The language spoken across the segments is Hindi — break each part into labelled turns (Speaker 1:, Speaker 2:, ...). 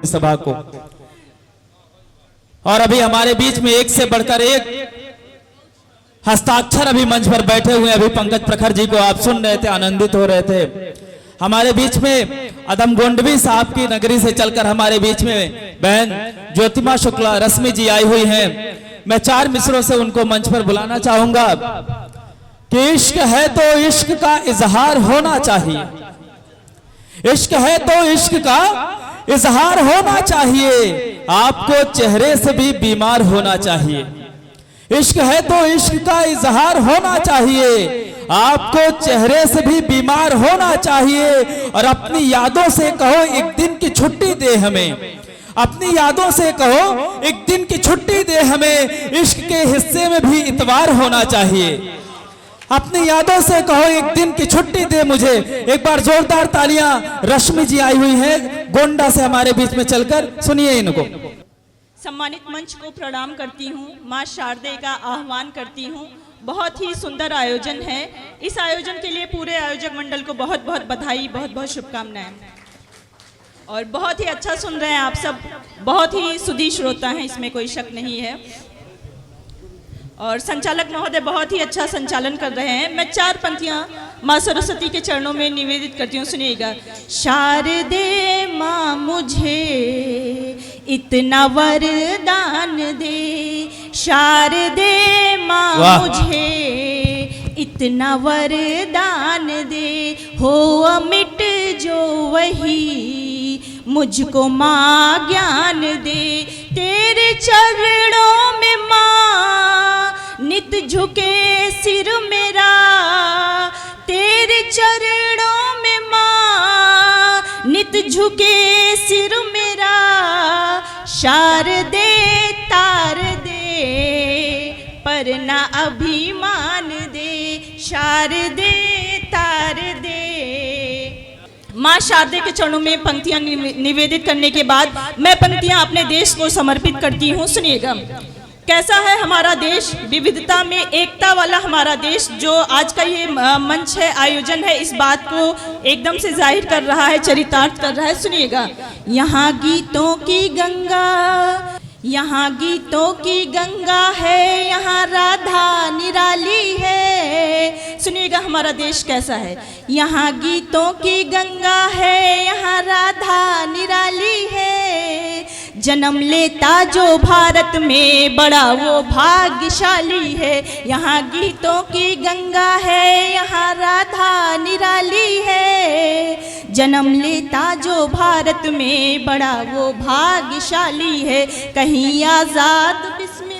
Speaker 1: सभा को। और अभी हमारे बीच में एक से बढ़कर एक हस्ताक्षर अभी मंच पर बैठे हुए। अभी पंकज प्रखर जी को आप सुन रहे थे, आनंदित हो रहे थे। हमारे बीच में अदम गोंडवी साहब की नगरी से चलकर हमारे बीच में बहन ज्योतिमा शुक्ला रश्मि जी आई हुई हैं। मैं 4 मिसरों से उनको मंच पर बुलाना चाहूंगा कि इश्क है तो इश्क का इजहार होना चाहिए, इश्क है तो इश्क का इजहार होना चाहिए, आपको चेहरे से भी बीमार होना चाहिए। इश्क है तो इश्क का इजहार होना चाहिए, आपको चेहरे से भी बीमार होना चाहिए। और अपनी यादों से कहो एक दिन की छुट्टी दे हमें, अपनी यादों से कहो एक दिन की छुट्टी दे हमें, इश्क के हिस्से में भी इतवार होना चाहिए। अपनी यादों से कहो एक दिन की छुट्टी दे मुझे। एक बार जोरदार तालियां। रश्मि जी आई हुई हैं गोंडा से हमारे बीच में चलकर, सुनिए इनको।
Speaker 2: सम्मानित मंच को प्रणाम करती हूँ, माँ शारदे का आह्वान करती हूँ। बहुत ही सुंदर आयोजन है। इस आयोजन के लिए पूरे आयोजक मंडल को बहुत बहुत बधाई, बहुत बहुत शुभकामनाएं। और बहुत ही अच्छा सुन रहे हैं आप सब, बहुत ही सुधी श्रोता हैं, इसमें कोई शक नहीं है। और संचालक महोदय बहुत ही अच्छा संचालन कर रहे हैं। मैं 4 पंक्तियां माँ सरस्वती के चरणों में निवेदित करती हूँ, सुनिएगा। शारदे माँ मुझे इतना वरदान दे, शारदे माँ मुझे इतना वरदान दे, हो अमिट जो वही मुझको माँ ज्ञान दे। तेरे चरणों में माँ नित झुके सिर मेरा, तेरे चरणों में माँ नित झुके सिर मेरा। शारदे तार दे पर ना अभिमान दे, शारदे तार दे। माँ शारदे के चरणों में पंक्तियां निवेदित करने के बाद मैं पंक्तियां अपने देश को समर्पित करती हूँ, सुनिएगा। कैसा है हमारा देश, विविधता में एकता वाला हमारा देश, जो आज का ये मंच है, आयोजन है, इस बात को एकदम से जाहिर कर रहा है, चरितार्थ कर रहा है, सुनिएगा। यहाँ गीतों की गंगा, यहाँ गीतों की गंगा है, यहाँ राधा निराली है। सुनिएगा हमारा देश कैसा है। यहाँ गीतों की गंगा है, यहाँ राधा निराली है। जन्म लेता जो भारत में बड़ा वो भाग्यशाली है। यहाँ गीतों की गंगा है, यहाँ राधा निराली है। जन्म लेता जो भारत में बड़ा वो भाग्यशाली है। कहीं आज़ाद बिस्मिल,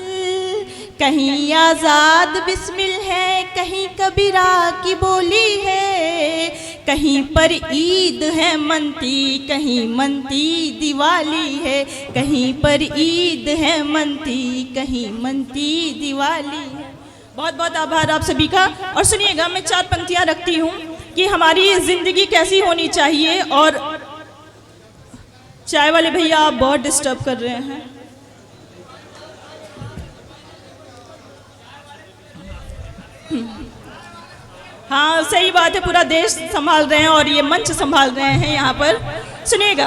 Speaker 2: कहीं आज़ाद बिस्मिल है, कहीं कबीरा की बोली है। कहीं पर ईद है मनती, कहीं मनती दिवाली है। कहीं पर ईद है मनती, कहीं मनती दिवाली है। बहुत बहुत आभार आप सभी का। और सुनिएगा, मैं 4 पंक्तियां रखती हूँ कि हमारी जिंदगी कैसी होनी चाहिए। और चाय वाले भैया आप बहुत डिस्टर्ब कर रहे हैं। हाँ सही बात है, पूरा देश संभाल रहे हैं और ये मंच संभाल रहे हैं यहाँ पर। सुनिएगा,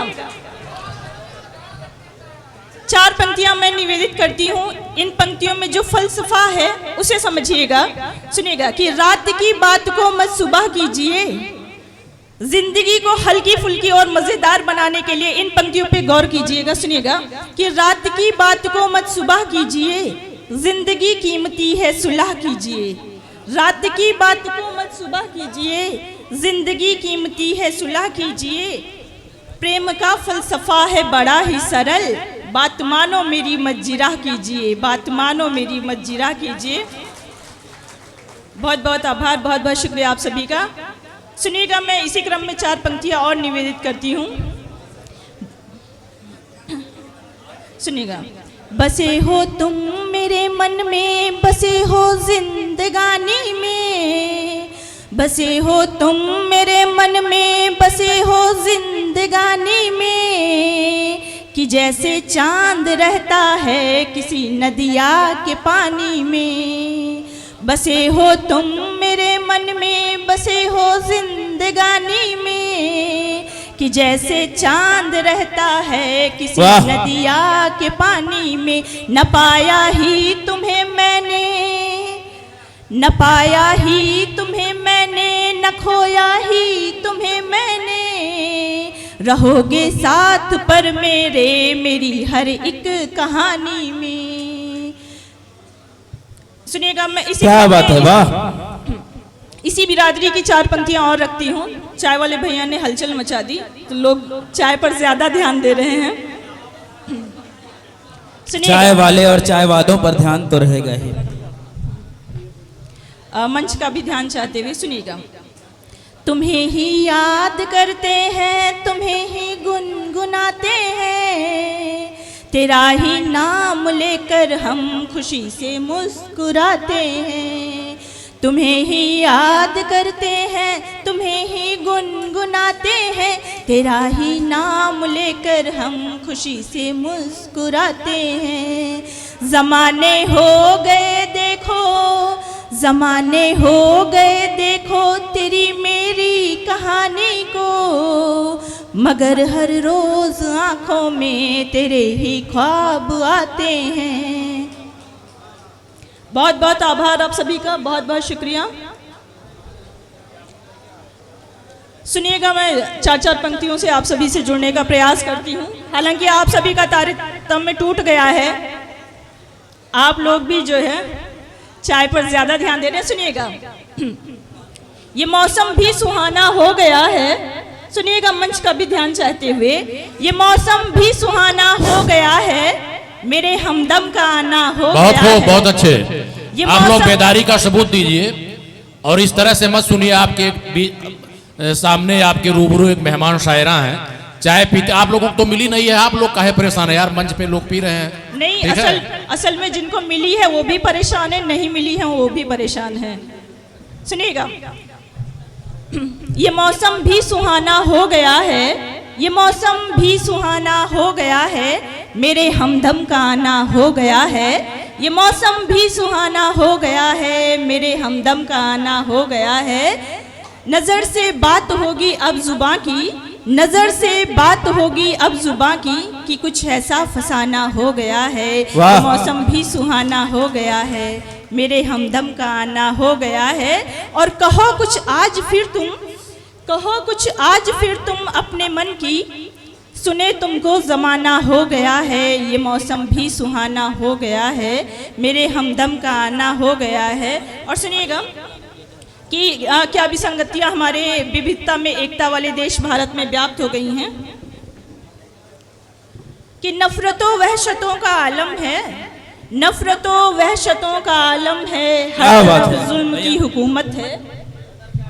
Speaker 2: 4 पंक्तियां मैं निवेदित करती हूँ। इन पंक्तियों में जो फलसफा है उसे समझिएगा। सुनिएगा कि रात की बात को मत सुबह कीजिए, जिंदगी को हल्की फुल्की और मजेदार बनाने के लिए इन पंक्तियों पे गौर कीजिएगा। सुनिएगा कि रात की बात को मत सुबह कीजिए, जिंदगी कीमती है सुलह कीजिए। रात की बात को मत सुबह कीजिए, जिंदगी कीमती है सुलह कीजिए। प्रेम का फलसफा है बड़ा ही सरल, बात मानो मेरी मत जिरा कीजिए, बात मानो मेरी मत जिरा कीजिए। बहुत बहुत आभार, बहुत बहुत शुक्रिया आप सभी का। सुनिएगा, मैं इसी क्रम में 4 पंक्तियां और निवेदित करती हूँ। सुनिएगा। बसे हो तुम मेरे मन में, बसे हो जिंदगानी में, बसे हो तुम मेरे मन में, बसे हो जिंदगानी में। कि कि जैसे चांद रहता है किसी नदिया के पानी में, बसे हो तुम मेरे मन में, बसे हो जिंदगानी में, कि जैसे चांद रहता है किसी नदिया के पानी में। न पाया ही तुम्हें मैंने, न पाया ही तुम्हें मैंने, न खोया ही तुम्हें मैंने, रहोगे साथ पर मेरे मेरी हर एक कहानी में। सुनिएगा, मैं इसी
Speaker 1: क्या बात है, वाह।
Speaker 2: इसी बिरादरी की 4 पंक्तियां और रखती हूँ। चाय वाले भैया ने हलचल मचा दी तो लोग चाय पर ज्यादा ध्यान दे रहे हैं।
Speaker 1: चाय वाले और चाय वादों पर ध्यान तो रहेगा ही।
Speaker 2: मंच का भी ध्यान चाहते हुए सुनिएगा। तुम्हें ही याद करते हैं, तुम्हें ही गुनगुनाते हैं, तेरा ही नाम लेकर हम खुशी से मुस्कुराते हैं। तुम्हें ही याद करते हैं, तुम्हें ही गुनगुनाते हैं, तेरा ही नाम लेकर हम खुशी से मुस्कुराते हैं। ज़माने हो गए देखो, ज़माने हो गए देखो तेरी मेरी कहानी को, मगर हर रोज़ आँखों में तेरे ही ख्वाब आते हैं। बहुत बहुत आभार आप सभी का, बहुत बहुत शुक्रिया। सुनिएगा, मैं 4-4 पंक्तियों से आप सभी से जुड़ने का प्रयास करती हूँ। हालांकि आप सभी का तारतम्य टूट गया है, आप लोग भी जो है चाय पर ज्यादा ध्यान दे रहे हैं। सुनिएगा, ये मौसम भी सुहाना हो गया है। सुनिएगा, मंच का भी ध्यान चाहते हुए, ये मौसम भी सुहाना हो गया है, मेरे हमदम का आना हो गया है।
Speaker 3: बहुत अच्छे, आप लोग बेदारी का सबूत दीजिए और इस तरह से मत सुनिए। आपके सामने आपके रूबरू एक मेहमान शायरा हैं, चाय पीते, आप लोगों को तो मिली नहीं है, आप लोग काहे परेशान है यार, मंच पे लोग पी रहे हैं।
Speaker 2: नहीं, असल में जिनको मिली है वो भी परेशान है, नहीं मिली है वो भी परेशान है। सुनिएगा, ये मौसम भी सुहाना हो गया है, ये मौसम भी सुहाना हो गया है, मेरे हमदम का आना हो गया है। ये मौसम भी सुहाना हो गया है, मेरे हमदम का आना हो गया है। नजर से बात होगी अब जुबां की, नजर से बात होगी अब जुबां की, कि कुछ ऐसा फसाना हो गया है। ये मौसम भी सुहाना हो गया है, मेरे हमदम का आना हो गया है। और कहो कुछ आज फिर तुम, कहो कुछ आज फिर तुम अपने मन की, सुने तुमको ज़माना हो गया है। ये मौसम भी सुहाना हो गया है, मेरे हमदम का आना हो गया है। और सुनिएगा कि क्या विसंगतियाँ हमारे विविधता में एकता वाले देश भारत में व्याप्त हो गई हैं, कि नफरतों वहशतों का आलम है, नफरतों वहशतों का आलम है, हर तरफ जुल्म की हुकूमत है।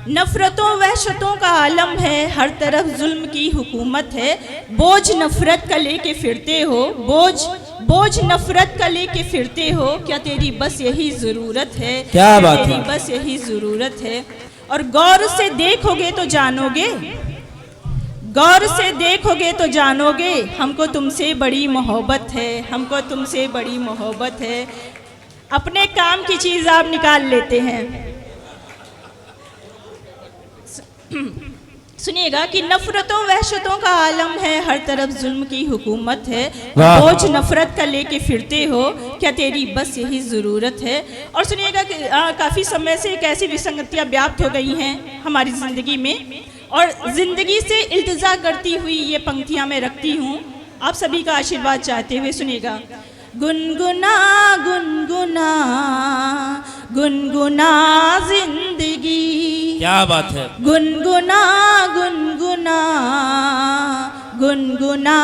Speaker 2: नफरतों वहशतों का आलम है, हर तरफ जुल्म की हुकूमत है। बोझ नफरत का लेके फिरते हो, बोझ नफरत का लेके फिरते हो, क्या तेरी बस यही ज़रूरत है,
Speaker 1: क्या बात है,
Speaker 2: तेरी बस यही ज़रूरत है। और गौर से देखोगे तो जानोगे, गौर से देखोगे तो जानोगे, हमको तुमसे बड़ी मोहब्बत है, हमको तुमसे बड़ी मोहब्बत है। अपने काम की चीज़ आप निकाल लेते हैं। सुनिएगा कि नफरतों वहशतों का आलम है, हर तरफ जुल्म की हुकूमत है। बोझ नफरत का लेके फिरते हो, क्या तेरी बस यही ज़रूरत है। और सुनिएगा कि काफ़ी समय से एक ऐसी विसंगतियाँ व्याप्त हो गई हैं हमारी ज़िंदगी में, और ज़िंदगी से इल्तिजा करती हुई ये पंक्तियाँ मैं रखती हूँ, आप सभी का आशीर्वाद चाहते हुए। सुनिएगा, गुनगुना गुनगुना गुनगुना जिंदगी,
Speaker 1: क्या बात है,
Speaker 2: गुनगुना गुनगुना गुनगुना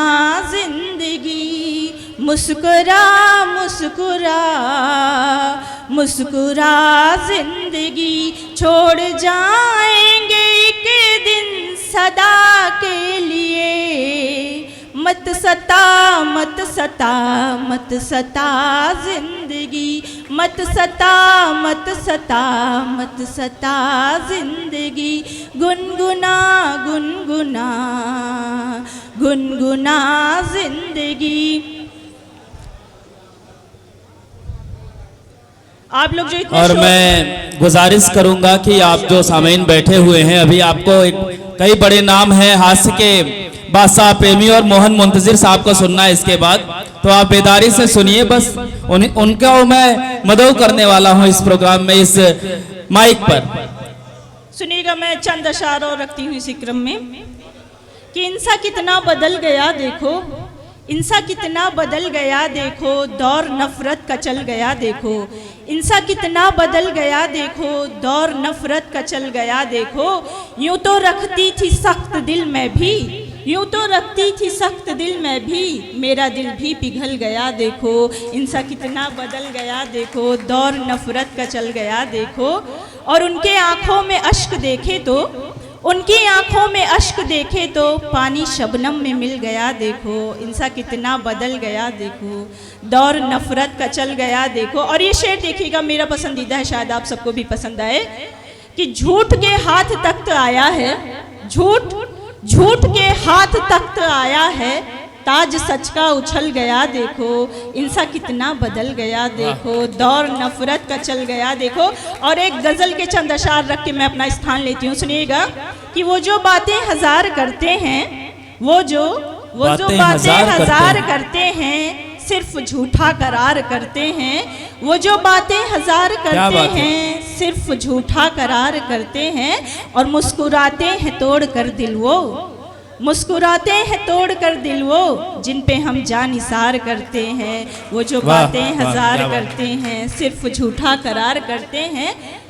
Speaker 2: जिंदगी, मुस्कुरा मुस्कुरा मुस्कुरा जिंदगी, छोड़ जाएंगे एक दिन सदा के लिए, मत सता मत सता मत सता जिंदगी, मत सता मत सता मत सता जिंदगी, गुनगुना गुनगुना गुनगुना जिंदगी। आप लोग जो इतने
Speaker 1: और
Speaker 2: शौक-
Speaker 1: मैं गुजारिश करूंगा कि आप जो सामीन बैठे हुए हैं, अभी आपको कई बड़े नाम हैं हास्य के, बादशाह प्रेमी और मोहन मुंतजिर साहब को सुनना है इसके बाद, तो आप बेदारी से सुनिए। बस उनका मैं मदऊ करने वाला हूं इस प्रोग्राम में, इस माइक पर।
Speaker 2: सुनिएगा, मैं चंद अशार और रखती हूँ इसी क्रम में कि इंसान कितना बदल गया देखो, इंसान कितना बदल गया देखो, दौर नफरत का चल गया देखो। इंसान कितना बदल गया देखो, दौर नफरत का चल गया देखो। यूं तो रखती थी सख्त दिल में भी, यूं तो रखती थी सख्त दिल में भी, मेरा दिल भी पिघल गया देखो। इंसान कितना बदल गया देखो, दौर नफरत का चल गया देखो। और उनके आंखों में अश्क देखे तो, उनकी आंखों में अश्क देखे तो, पानी शबनम में मिल गया देखो। इंसान कितना बदल गया देखो, दौर नफरत का चल गया देखो। और ये शेर देखिएगा, मेरा पसंदीदा है, शायद आप सबको भी पसंद आए, कि झूठ के हाथ तख्त आया है, झूठ के हाथ तख्त आया है, ताज सच का उछल गया देखो। इंसान कितना बदल गया देखो, दौर नफरत का चल गया देखो। और एक गजल के चंद अशार रख के मैं अपना स्थान लेती हूँ, सुनिएगा कि वो जो बातें हजार करते हैं, वो जो बातें हजार करते हैं, सिर्फ झूठा करार करते हैं। वो जो बातें हजार करते हैं, सिर्फ झूठा करार करते हैं। और मुस्कुराते हैं तोड़ कर दिल वो, मुस्कुराते हैं तोड़ कर दिल वो, जिन पे हम जानिसार करते हैं। वो जो बातें हजार करते हैं, सिर्फ झूठा करार करते हैं।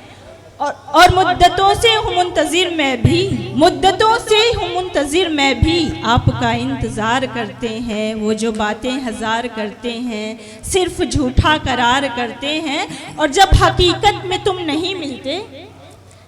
Speaker 2: और मुद्दतों से हूँ मुंतजिर मैं भी, मुद्दतों से हूँ मुंतजिर मैं भी, आपका इंतज़ार करते हैं। वो जो बातें हजार करते हैं, सिर्फ झूठा करार करते हैं। और जब हकीकत में तुम नहीं मिलते,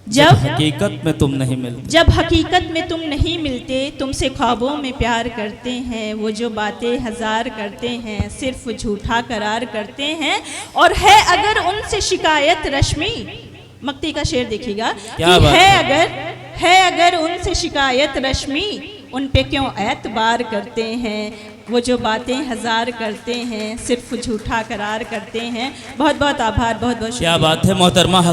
Speaker 2: जब
Speaker 1: हकीकत में तुम नहीं मिलते,
Speaker 2: जब हकीकत में तुम नहीं मिलते, तुमसे ख्वाबों में प्यार करते हैं। वो जो बातें हजार करते हैं, सिर्फ झूठा करार करते हैं। और है अगर उनसे शिकायत रश्मि, मक्ती का शेर देखिएगा, कि है अगर उनसे शिकायत रश्मि, उन पे क्यों एतबार करते हैं। वो जो बातें हजार करते हैं, सिर्फ झूठा करार करते हैं। बहुत बहुत आभार, बहुत बहुत
Speaker 1: क्या बात है मोहतरमा।